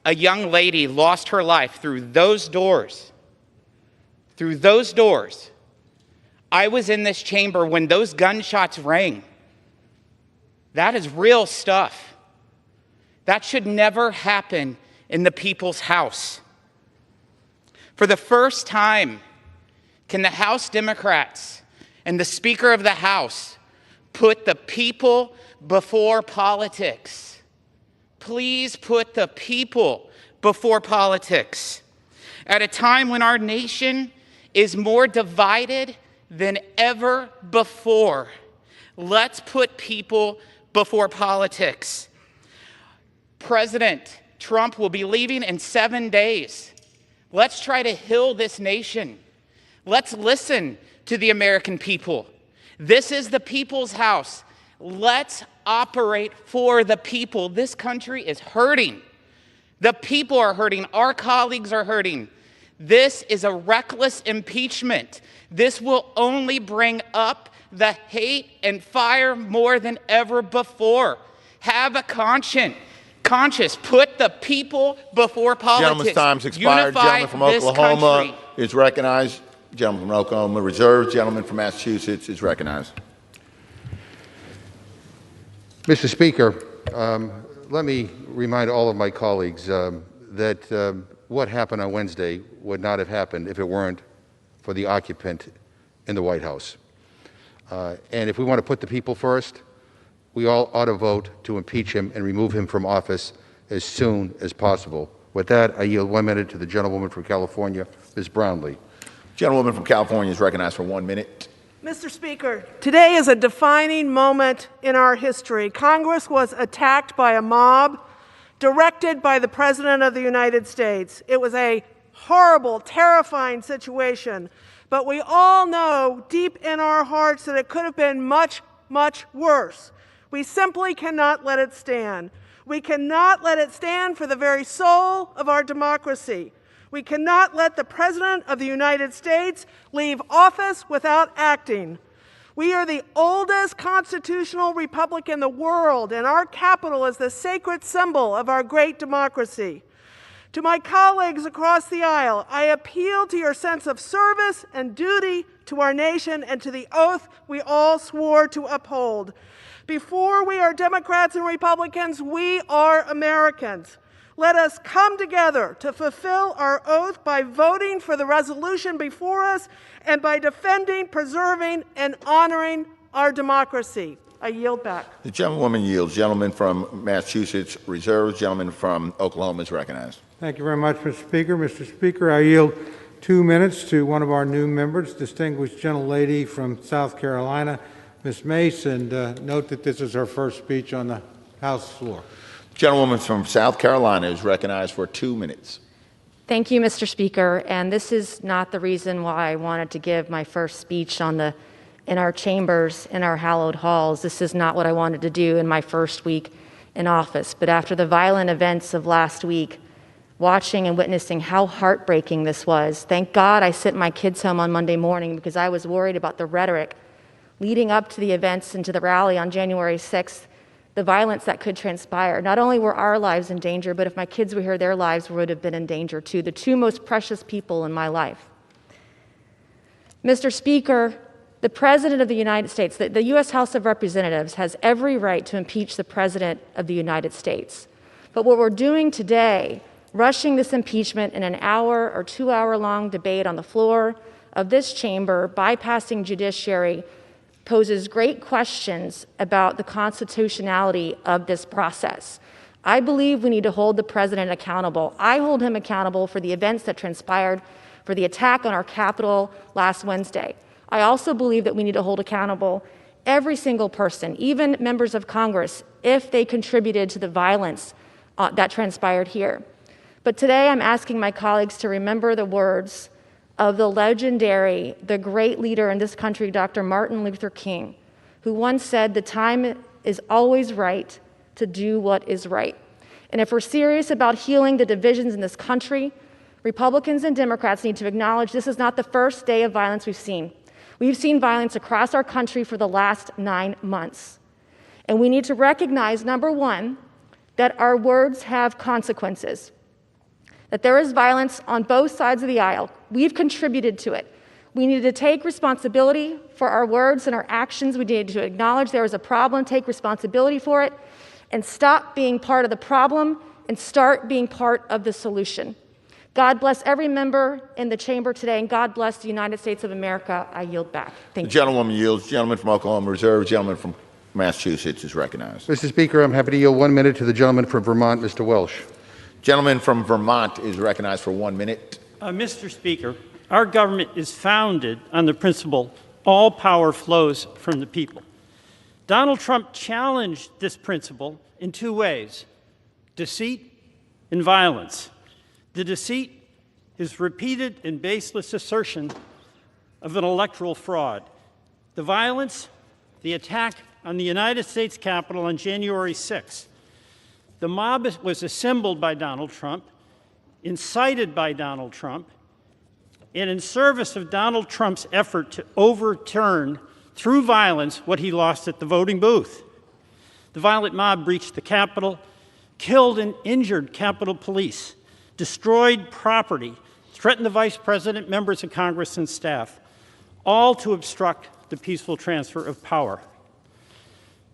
a young lady lost her life through those doors. Through those doors. I was in this chamber when those gunshots rang. That is real stuff. That should never happen in the people's house. For the first time, can the House Democrats and the Speaker of the House put the people before politics? Please put the people before politics. At a time when our nation is more divided than ever before, let's put people before politics. President Trump will be leaving in 7 days. Let's try to heal this nation. Let's listen to the American people. This is the people's house. Let's operate for the people. This country is hurting. The people are hurting. Our colleagues are hurting. This is a reckless impeachment. This will only bring up the hate and fire more than ever before. Have a conscience. Put the people before politics. Gentleman's time's expired. Unify Gentleman from this Oklahoma country. is recognized. Gentleman from Oklahoma reserves. Gentleman from Massachusetts is recognized. Mr. Speaker, let me remind all of my colleagues that what happened on Wednesday would not have happened if it weren't for the occupant in the White House. And if we want to put the people first, we all ought to vote to impeach him and remove him from office as soon as possible. With that, I yield 1 minute to the gentlewoman from California, Ms. Brownlee. Gentlewoman from California is recognized for 1 minute. Mr. Speaker, today is a defining moment in our history. Congress was attacked by a mob directed by the President of the United States. It was a horrible, terrifying situation, but we all know deep in our hearts that it could have been much, much worse. We simply cannot let it stand. We cannot let it stand for the very soul of our democracy. We cannot let the President of the United States leave office without acting. We are the oldest constitutional republic in the world, and our Capitol is the sacred symbol of our great democracy. To my colleagues across the aisle, I appeal to your sense of service and duty to our nation and to the oath we all swore to uphold. Before we are Democrats and Republicans, we are Americans. Let us come together to fulfill our oath by voting for the resolution before us and by defending, preserving, and honoring our democracy. I yield back. The gentlewoman yields. Gentleman from Massachusetts reserves. Gentleman from Oklahoma is recognized. Thank you very much, Mr. Speaker. Mr. Speaker, I yield 2 minutes to one of our new members, distinguished gentlelady from South Carolina, Ms. Mace, and note that this is her first speech on the House floor. Gentlewoman from South Carolina is recognized for 2 minutes. Thank you, Mr. Speaker. And this is not the reason why I wanted to give my first speech in our chambers, in our hallowed halls. This is not what I wanted to do in my first week in office. But after the violent events of last week, watching and witnessing how heartbreaking this was, thank God I sent my kids home on Monday morning because I was worried about the rhetoric leading up to the events and to the rally on January 6th, the violence that could transpire. Not only were our lives in danger, but if my kids were here, their lives would have been in danger too, the two most precious people in my life. Mr. Speaker, the President of the United States, the U.S. House of Representatives has every right to impeach the President of the United States. But what we're doing today, rushing this impeachment in an hour or 2 hour long debate on the floor of this chamber, bypassing judiciary, poses great questions about the constitutionality of this process. I believe we need to hold the President accountable. I hold him accountable for the events that transpired, for the attack on our Capitol last Wednesday. I also believe that we need to hold accountable every single person, even members of Congress, if they contributed to the violence that transpired here. But today I'm asking my colleagues to remember the words of the legendary, the great leader in this country, Dr. Martin Luther King, who once said, "The time is always right to do what is right." And if we're serious about healing the divisions in this country, Republicans and Democrats need to acknowledge this is not the first day of violence we've seen. We've seen violence across our country for the last 9 months. And we need to recognize, number one, that our words have consequences, that there is violence on both sides of the aisle. We've contributed to it. We need to take responsibility for our words and our actions. We need to acknowledge there is a problem, take responsibility for it, and stop being part of the problem and start being part of the solution. God bless every member in the chamber today, and God bless the United States of America. I yield back. Thank you. The gentlewoman yields. Gentleman from Oklahoma reserves. Gentleman from Massachusetts is recognized. Mr. Speaker, I'm happy to yield 1 minute to the gentleman from Vermont, Mr. Welsh. Gentleman from Vermont is recognized for 1 minute. Mr. Speaker, our government is founded on the principle all power flows from the people. Donald Trump challenged this principle in 2 ways: deceit and violence. The deceit is repeated and baseless assertion of an electoral fraud. The violence, the attack on the United States Capitol on January 6th. The mob was assembled by Donald Trump, incited by Donald Trump, and in service of Donald Trump's effort to overturn, through violence, what he lost at the voting booth. The violent mob breached the Capitol, killed and injured Capitol Police, destroyed property, threatened the Vice President, members of Congress, and staff, all to obstruct the peaceful transfer of power.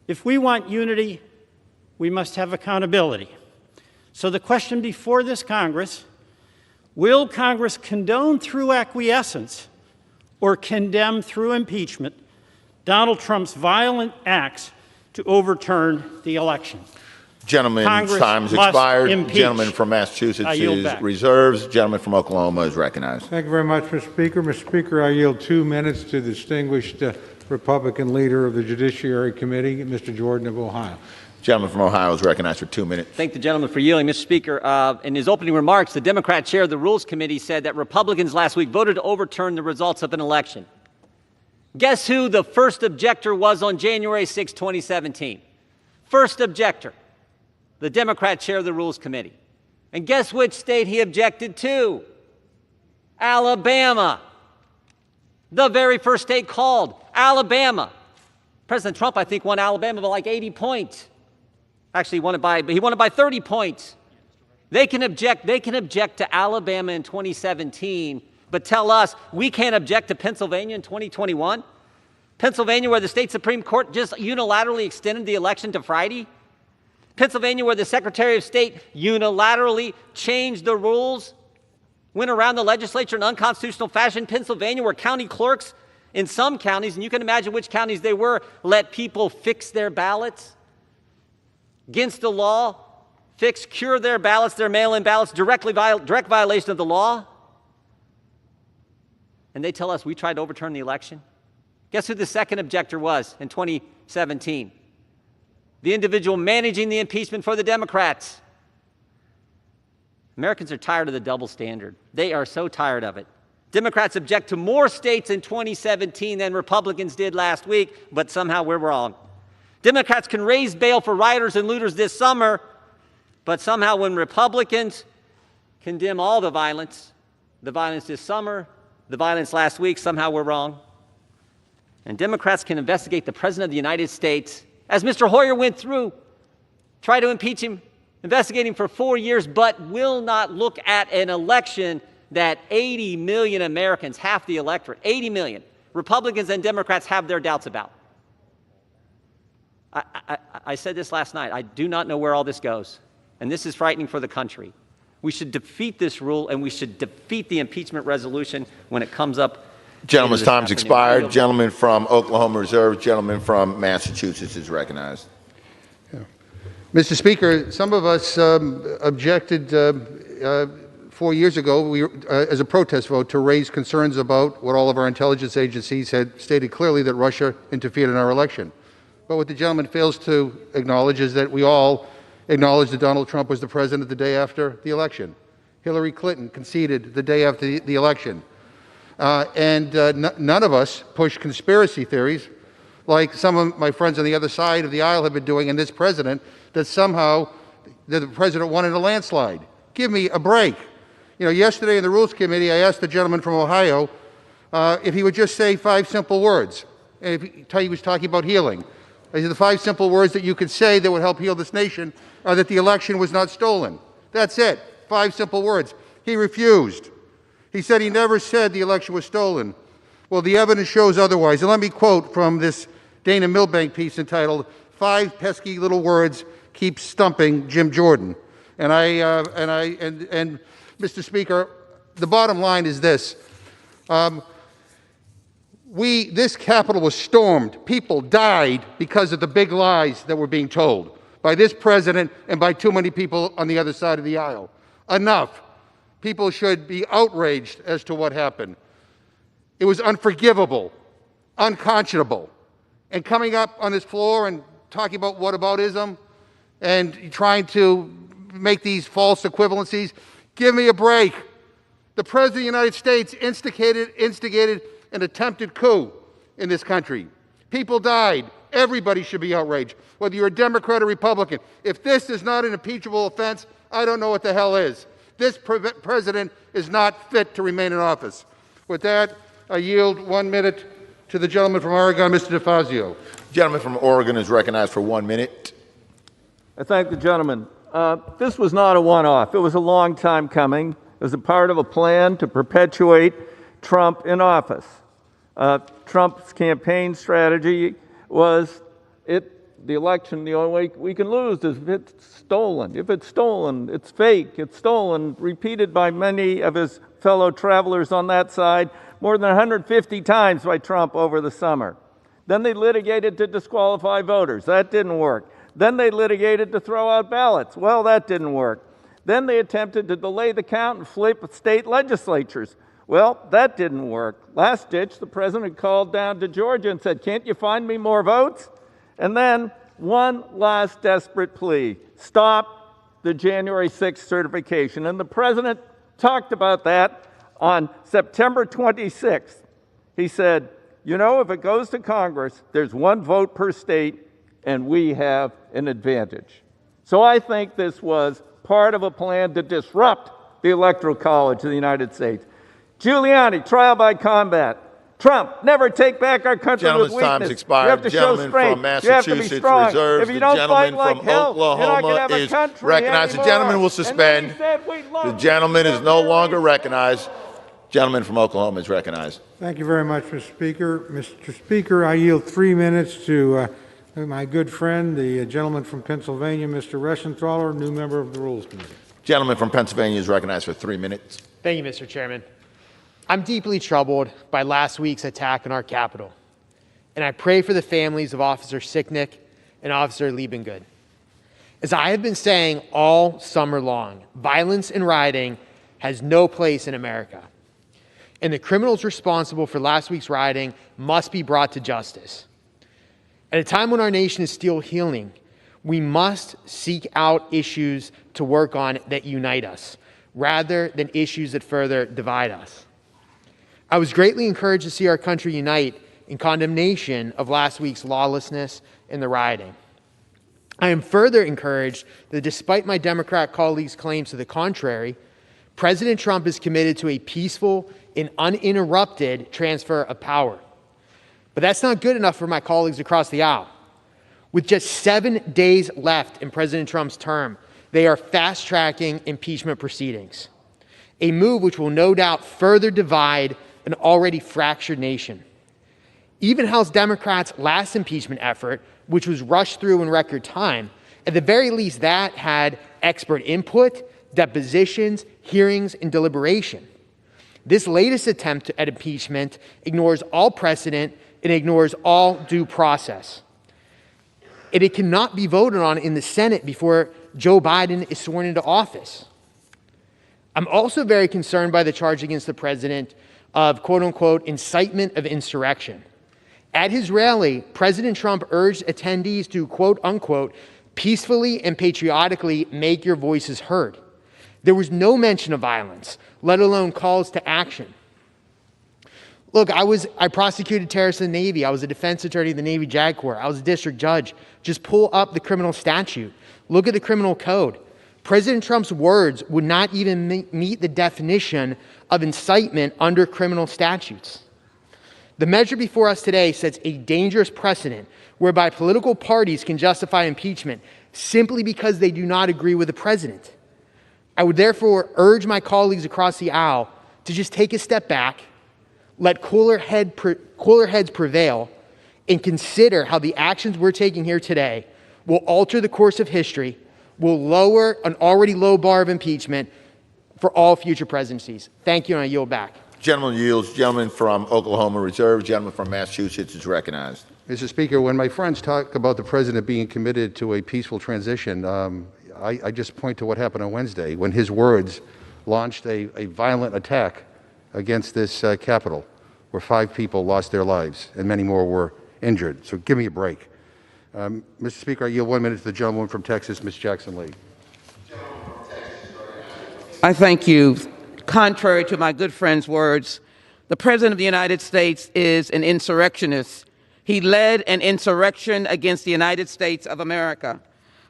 If we want unity, we must have accountability. So the question before this Congress, will Congress condone through acquiescence or condemn through impeachment Donald Trump's violent acts to overturn the election? Gentleman's time has expired. Gentleman from Massachusetts is reserves. Gentleman from Oklahoma is recognized. Thank you very much, Mr. Speaker. Mr. Speaker, I yield 2 minutes to the distinguished Republican leader of the Judiciary Committee, Mr. Jordan of Ohio. Gentleman from Ohio is recognized for 2 minutes. Thank the gentleman for yielding. Mr. Speaker, in his opening remarks, the Democrat chair of the Rules Committee said that Republicans last week voted to overturn the results of an election. Guess who the first objector was on January 6, 2017? First objector, the Democrat chair of the Rules Committee. And guess which state he objected to? Alabama. The very first state called, Alabama. President Trump, I think, won Alabama by like 80 points. Actually, he won it by 30 points. They can object to Alabama in 2017, but tell us we can't object to Pennsylvania in 2021? Pennsylvania, where the state Supreme Court just unilaterally extended the election to Friday? Pennsylvania, where the Secretary of State unilaterally changed the rules, went around the legislature in unconstitutional fashion? Pennsylvania, where county clerks in some counties, and you can imagine which counties they were, let people fix their ballots against the law, cure their ballots, their mail-in ballots, direct violation of the law. And they tell us we tried to overturn the election. Guess who the second objector was in 2017? The individual managing the impeachment for the Democrats. Americans are tired of the double standard. They are so tired of it. Democrats object to more states in 2017 than Republicans did last week, but somehow we're wrong. Democrats can raise bail for rioters and looters this summer, but somehow when Republicans condemn all the violence this summer, the violence last week, somehow we're wrong. And Democrats can investigate the President of the United States, as Mr. Hoyer went through, try to impeach him, investigate him for 4 years, but will not look at an election that 80 million Americans, half the electorate, 80 million, Republicans and Democrats have their doubts about. I said this last night. I do not know where all this goes, and this is frightening for the country. We should defeat this rule, and we should defeat the impeachment resolution when it comes up. Gentleman's time's expired. Gentleman from Oklahoma Reserve, gentleman from Massachusetts is recognized. Mr. Speaker, some of us objected 4 years ago as a protest vote to raise concerns about what all of our intelligence agencies had stated clearly, that Russia interfered in our election. But what the gentleman fails to acknowledge is that we all acknowledged that Donald Trump was the president the day after the election. Hillary Clinton conceded the day after the election. None of us pushed conspiracy theories like some of my friends on the other side of the aisle have been doing in this president, that somehow the president won in a landslide. Give me a break. You know, yesterday in the Rules Committee, I asked the gentleman from Ohio if he would just say 5 simple words. And if he was talking about healing. I said the 5 simple words that you could say that would help heal this nation are that the election was not stolen. That's it. 5 simple words. He refused. He said he never said the election was stolen. Well, the evidence shows otherwise. And let me quote from this Dana Milbank piece entitled, "5 Pesky Little Words Keep Stumping Jim Jordan." And Mr. Speaker, the bottom line is this. This Capitol was stormed. People died because of the big lies that were being told by this president and by too many people on the other side of the aisle. Enough. People should be outraged as to what happened. It was unforgivable, unconscionable. And coming up on this floor and talking about whataboutism and trying to make these false equivalencies, give me a break. The President of the United States instigated an attempted coup in this country. People died. Everybody should be outraged, whether you're a Democrat or Republican. If this is not an impeachable offense, I don't know what the hell is. This president is not fit to remain in office. With that, I yield 1 minute to the gentleman from Oregon, Mr. DeFazio. Gentleman from Oregon is recognized for 1 minute. I thank the gentleman. This was not a one-off. It was a long time coming. It was a part of a plan to perpetuate Trump in office. Trump's campaign strategy was the election, the only way we can lose is if it's stolen. If it's stolen, it's fake, it's stolen, repeated by many of his fellow travelers on that side more than 150 times by Trump over the summer. Then they litigated to disqualify voters. That didn't work. Then they litigated to throw out ballots. Well, that didn't work. Then they attempted to delay the count and flip state legislatures. Well, that didn't work. Last ditch, the president called down to Georgia and said, "Can't you find me more votes?" And then one last desperate plea: stop the January 6th certification. And the president talked about that on September 26th. He said, "You know, if it goes to Congress, there's 1 vote per state, and we have an advantage." So I think this was part of a plan to disrupt the Electoral College of the United States. Giuliani, trial by combat. Trump, never take back our country with Gentleman's weakness. time's expired. You have to show Gentleman strength. from You have to be Massachusetts strong. reserves. If you The don't gentleman fight like from hell, you're not gonna Oklahoma have a is country recognized. The anymore. gentleman will And then suspend. he said, "We love The gentleman is no longer recognized. Gentleman from Oklahoma is recognized. Thank you very much, Mr. Speaker. Mr. Speaker, I yield 3 minutes to my good friend, the gentleman from Pennsylvania, Mr. Reschenthaler, new member of the Rules Committee. Gentleman from Pennsylvania is recognized for 3 minutes. Thank you, Mr. Chairman. I'm deeply troubled by last week's attack on our Capitol, and I pray for the families of Officer Sicknick and Officer Liebengood. As I have been saying all summer long, violence and rioting has no place in America, and the criminals responsible for last week's rioting must be brought to justice. At a time when our nation is still healing, we must seek out issues to work on that unite us, rather than issues that further divide us. I was greatly encouraged to see our country unite in condemnation of last week's lawlessness and the rioting. I am further encouraged that despite my Democrat colleagues' claims to the contrary, President Trump is committed to a peaceful and uninterrupted transfer of power. But that's not good enough for my colleagues across the aisle. With just 7 days left in President Trump's term, they are fast-tracking impeachment proceedings, a move which will no doubt further divide an already fractured nation. Even House Democrats' last impeachment effort, which was rushed through in record time, at the very least that had expert input, depositions, hearings, and deliberation. This latest attempt at impeachment ignores all precedent and ignores all due process. And it cannot be voted on in the Senate before Joe Biden is sworn into office. I'm also very concerned by the charge against the president of quote-unquote incitement of insurrection. At his rally, President Trump urged attendees to quote-unquote peacefully and patriotically make your voices heard. There was no mention of violence, let alone calls to action. Look, I prosecuted terrorists in the Navy. I was a defense attorney in the Navy JAG Corps. I was a district judge. Just pull up the criminal statute. Look at the criminal code. President Trump's words would not even meet the definition of incitement under criminal statutes. The measure before us today sets a dangerous precedent whereby political parties can justify impeachment simply because they do not agree with the president. I would therefore urge my colleagues across the aisle to just take a step back, let cooler heads prevail, and consider how the actions we're taking here today will alter the course of history, will lower an already low bar of impeachment for all future presidencies. Thank you, and I yield back. Gentleman yields. Gentleman from Oklahoma reserves. Gentleman from Massachusetts is recognized. Mr. Speaker, when my friends talk about the president being committed to a peaceful transition, I just point to what happened on Wednesday when his words launched a violent attack against this Capitol, where 5 people lost their lives and many more were injured. So give me a break. Mr. Speaker, I yield 1 minute to the gentleman from Texas, Ms. Jackson-Lee. I thank you. Contrary to my good friend's words, the President of the United States is an insurrectionist. He led an insurrection against the United States of America.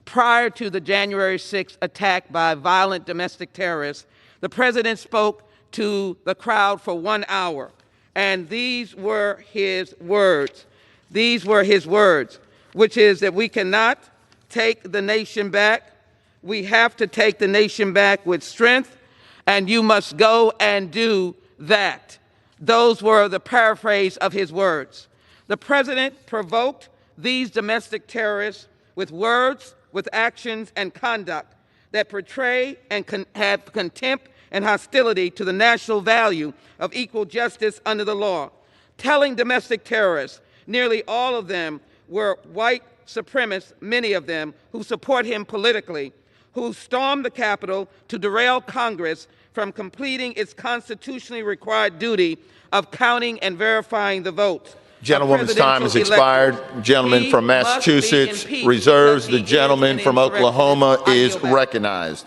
Prior to the January 6th attack by violent domestic terrorists, the President spoke to the crowd for 1 hour, and these were his words. These were his words, which is that we cannot take the nation back. We have to take the nation back with strength, and you must go and do that. Those were the paraphrase of his words. The President provoked these domestic terrorists with words, with actions, and conduct that portray and have contempt and hostility to the national value of equal justice under the law. Telling domestic terrorists, nearly all of them were white supremacists, many of them who support him politically, who stormed the Capitol to derail Congress from completing its constitutionally required duty of counting and verifying the votes. Gentlewoman's time has expired. Gentleman from Massachusetts reserves. The gentleman from Oklahoma is recognized.